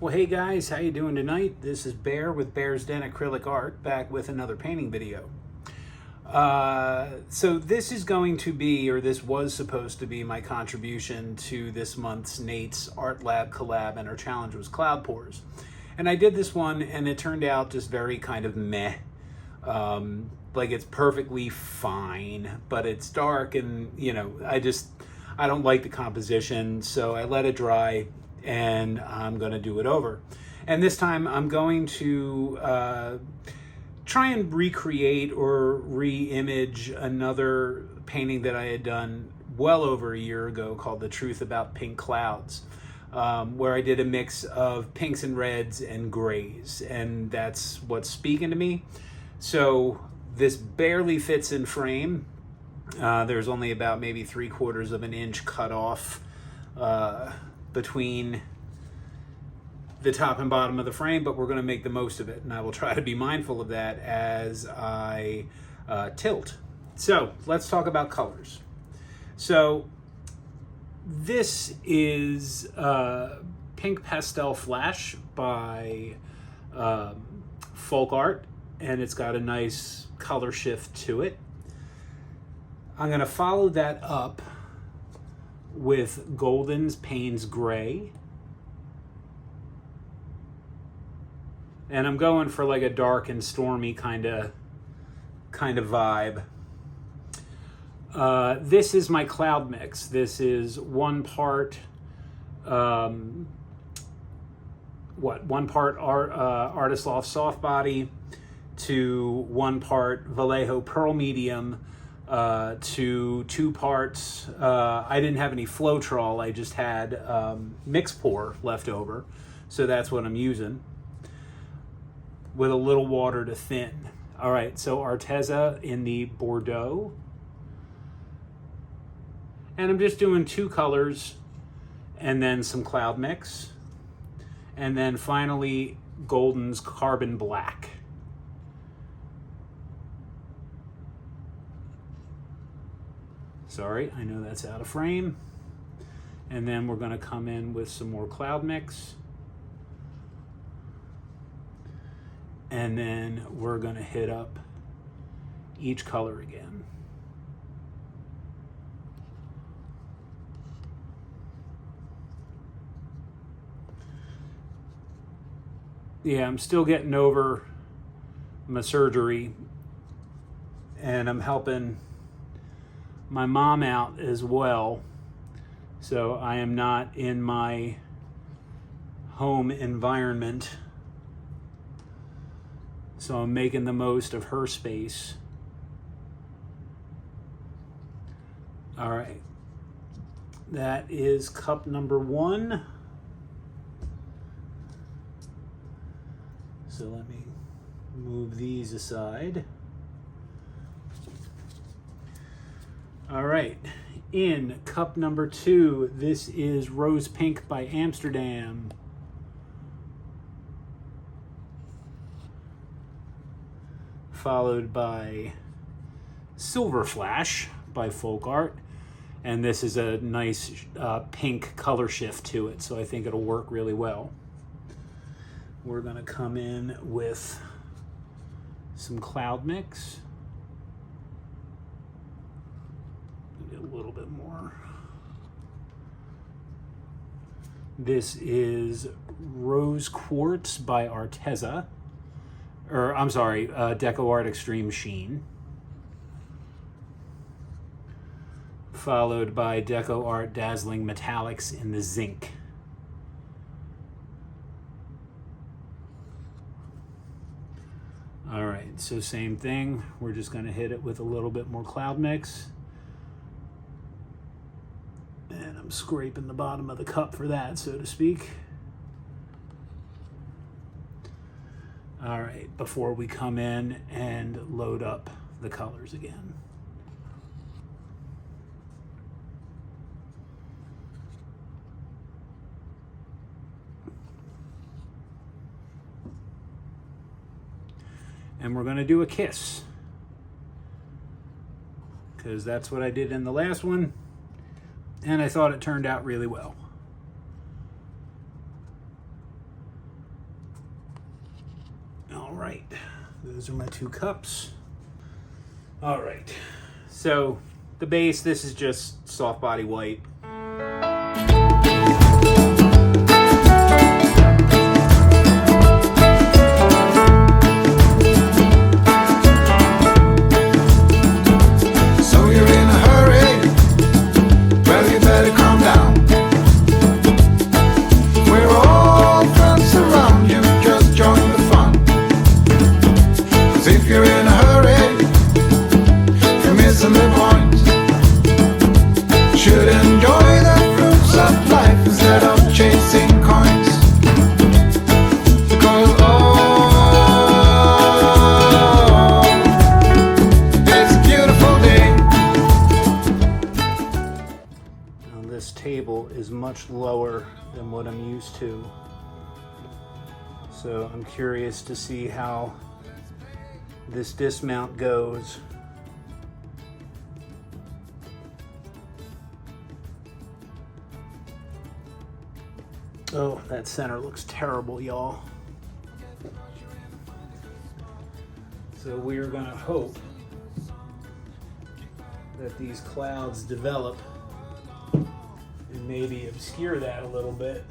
Well, hey guys, how you doing tonight? This is Bear with Bear's Den Acrylic Art, back with another painting video. So this is going to be, or this was supposed to be, my contribution to this month's Nate's Art Lab collab, and our challenge was Cloud Pours. And I did this one, and it turned out just very kind of meh. Like, it's perfectly fine, but it's dark, and you know, I don't like the composition, so I let it dry, and I'm going to do it over. And this time I'm going to try and recreate or re-image another painting that I had done well over a year ago called The Truth About Pink Clouds, where I did a mix of pinks and reds and grays, and that's what's speaking to me. So this barely fits in frame. There's only about maybe 3/4 of an inch cut off between the top and bottom of the frame, but we're going to make the most of it, and I will try to be mindful of that as I tilt. So let's talk about colors. So this is Pink Pastel Flash by Folk Art, and it's got a nice color shift to it. I'm going to follow that up with Golden's Payne's Gray. And I'm going for like a dark and stormy kind of vibe. This is my cloud mix. This is one part Artist Loft Soft Body to 1 part Vallejo Pearl Medium to 2 parts. I didn't have any Floetrol, I just had MiXPour left over, so that's what I'm using, with a little water to thin. All right, so Arteza in the Bordeaux. And I'm just doing 2 colors and then some cloud mix. And then finally, Golden's Carbon Black. Sorry, I know that's out of frame. And then we're going to come in with some more cloud mix. And then we're going to hit up each color again. Yeah, I'm still getting over my surgery, and I'm helping my mom out as well. So I am not in my home environment. So I'm making the most of her space. All right. That is cup number 1. So let me move these aside. All right. In cup number 2, this is Rose Pink by Amsterdam. Followed by Silver Flash by Folk Art, and this is a nice pink color shift to it, so I think it'll work really well. We're going to come in with some cloud mix. Get a little bit more. This is Rose Quartz by Arteza. Or, I'm sorry, Deco Art Extreme Sheen. Followed by Deco Art Dazzling Metallics in the Zinc. All right, so same thing. We're just going to hit it with a little bit more cloud mix. And I'm scraping the bottom of the cup for that, so to speak. All right, before we come in and load up the colors again. And we're going to do a kiss, because that's what I did in the last one, and I thought it turned out really well. Those are my 2 cups. All right, so the base, this is just soft body white. Is much lower than what I'm used to, so I'm curious to see how this dismount goes. Oh, that center looks terrible, y'all. So we're gonna hope that these clouds develop and maybe obscure that a little bit.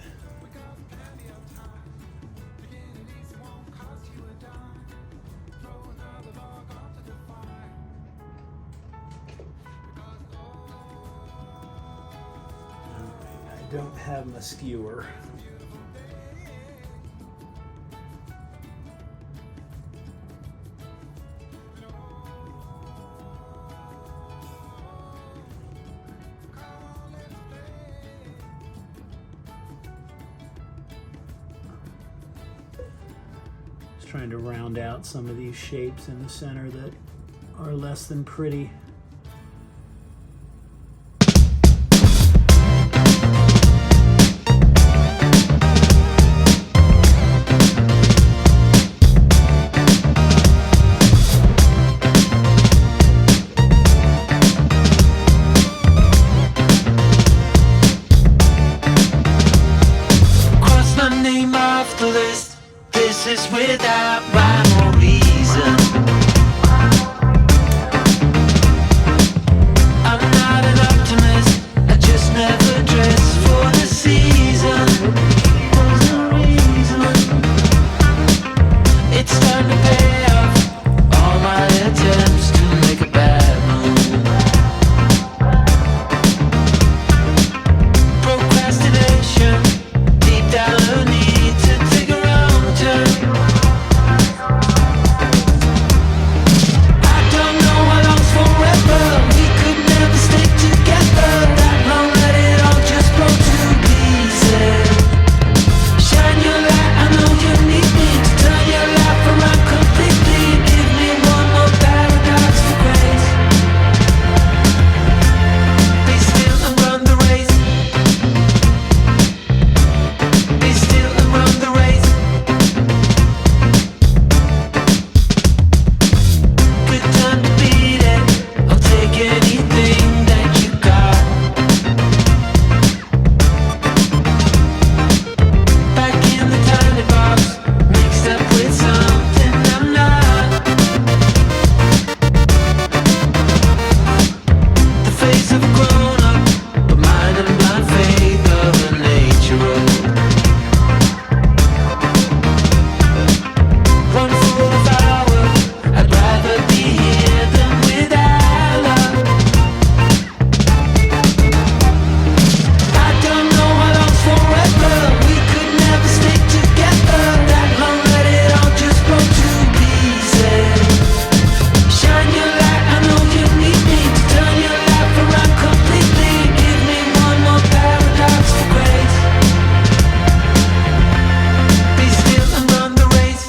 I don't have my skewer. Trying to round out some of these shapes in the center that are less than pretty. Cross my name off the list. This is without rhyme or reason. I'm not an optimist, I just never dress for the season. There's no reason. It's time to pay off all my attempts to make a bad move. Procrastination, deep down a need to take a wrong turn. I don't know how long's forever. We could never stick together that long. Let it all just blow to pieces. Shine your light, I know you need me to turn your life around completely. Give me one more paradox for grace. Be still and run the race. Be still and run the race. Good time to beat it. I'll take anything that you got. Back in the tiny box, mixed up with something I'm not. The face of a grown up, but mind and blind faith of a natural. One full of hours, I'd rather be here than without love. I don't know how long's forever. We could never stick together that long. Let it all just blow to pieces. Shine your light, I know you need me to turn your life around completely. Give me one more paradox for grace. Be still and run the race.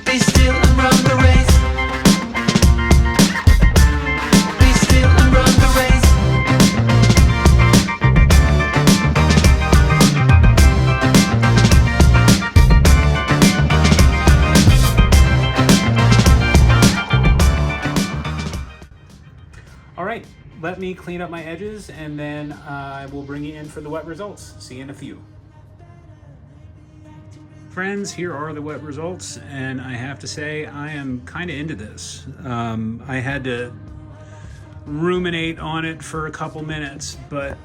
Be still and run the race. Be still and run the race. All right, let me clean up my edges and then I will bring you in for the wet results. See you in a few. Friends, here are the wet results, and I have to say I am kind of into this. I had to ruminate on it for a couple minutes, but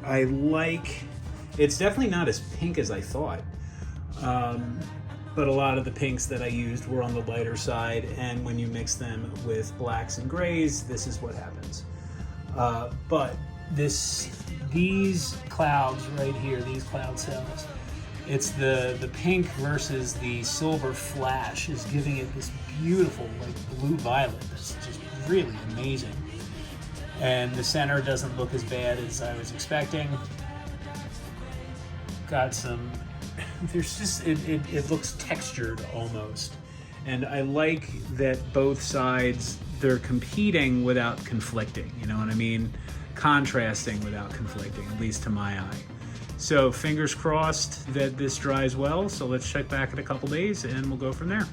I like, it's definitely not as pink as I thought. But a lot of the pinks that I used were on the lighter side, and when you mix them with blacks and grays, this is what happens. But these clouds right here, these cloud cells, it's the pink versus the silver flash is giving it this beautiful like blue violet that's just really amazing. And the center doesn't look as bad as I was expecting. Got some, there's just, it looks textured almost. And I like that both sides, they're competing without conflicting, you know what I mean? Contrasting without conflicting, at least to my eye. So fingers crossed that this dries well. So let's check back in a couple days and we'll go from there.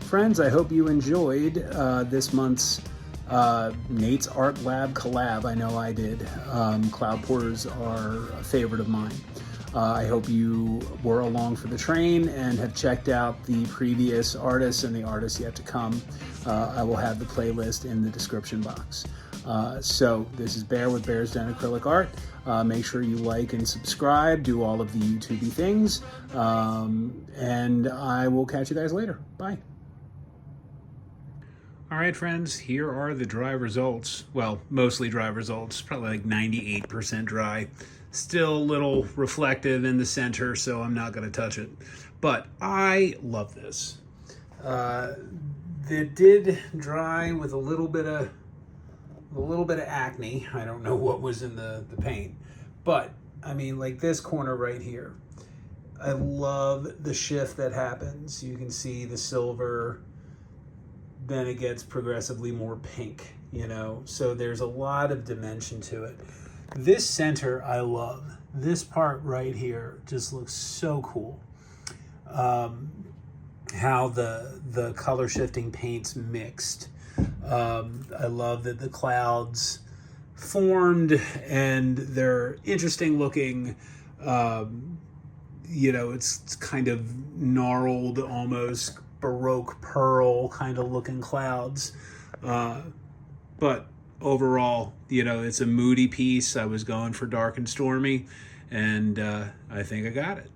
Friends, I hope you enjoyed this month's Nate's Art Lab collab. I know I did. Cloud pours are a favorite of mine. I hope you were along for the train and have checked out the previous artists and the artists yet to come. I will have the playlist in the description box. So this is Bear with Bears Done Acrylic Art. Make sure you like and subscribe, do all of the YouTubey things, and I will catch you guys later. Bye. All right, friends, here are the dry results. Well, mostly dry results, probably like 98% dry. Still a little reflective in the center, so I'm not going to touch it. But I love this. It did dry with a little bit of acne. I don't know what was in the paint, but I mean, like this corner right here, I love the shift that happens. You can see the silver, then it gets progressively more pink, you know, so there's a lot of dimension to it. This center I love. This part right here just looks so cool. How the color shifting paints mixed. I love that the clouds formed and they're interesting looking. You know, it's kind of gnarled, almost Baroque pearl kind of looking clouds. But overall, you know, it's a moody piece. I was going for dark and stormy, and I think I got it.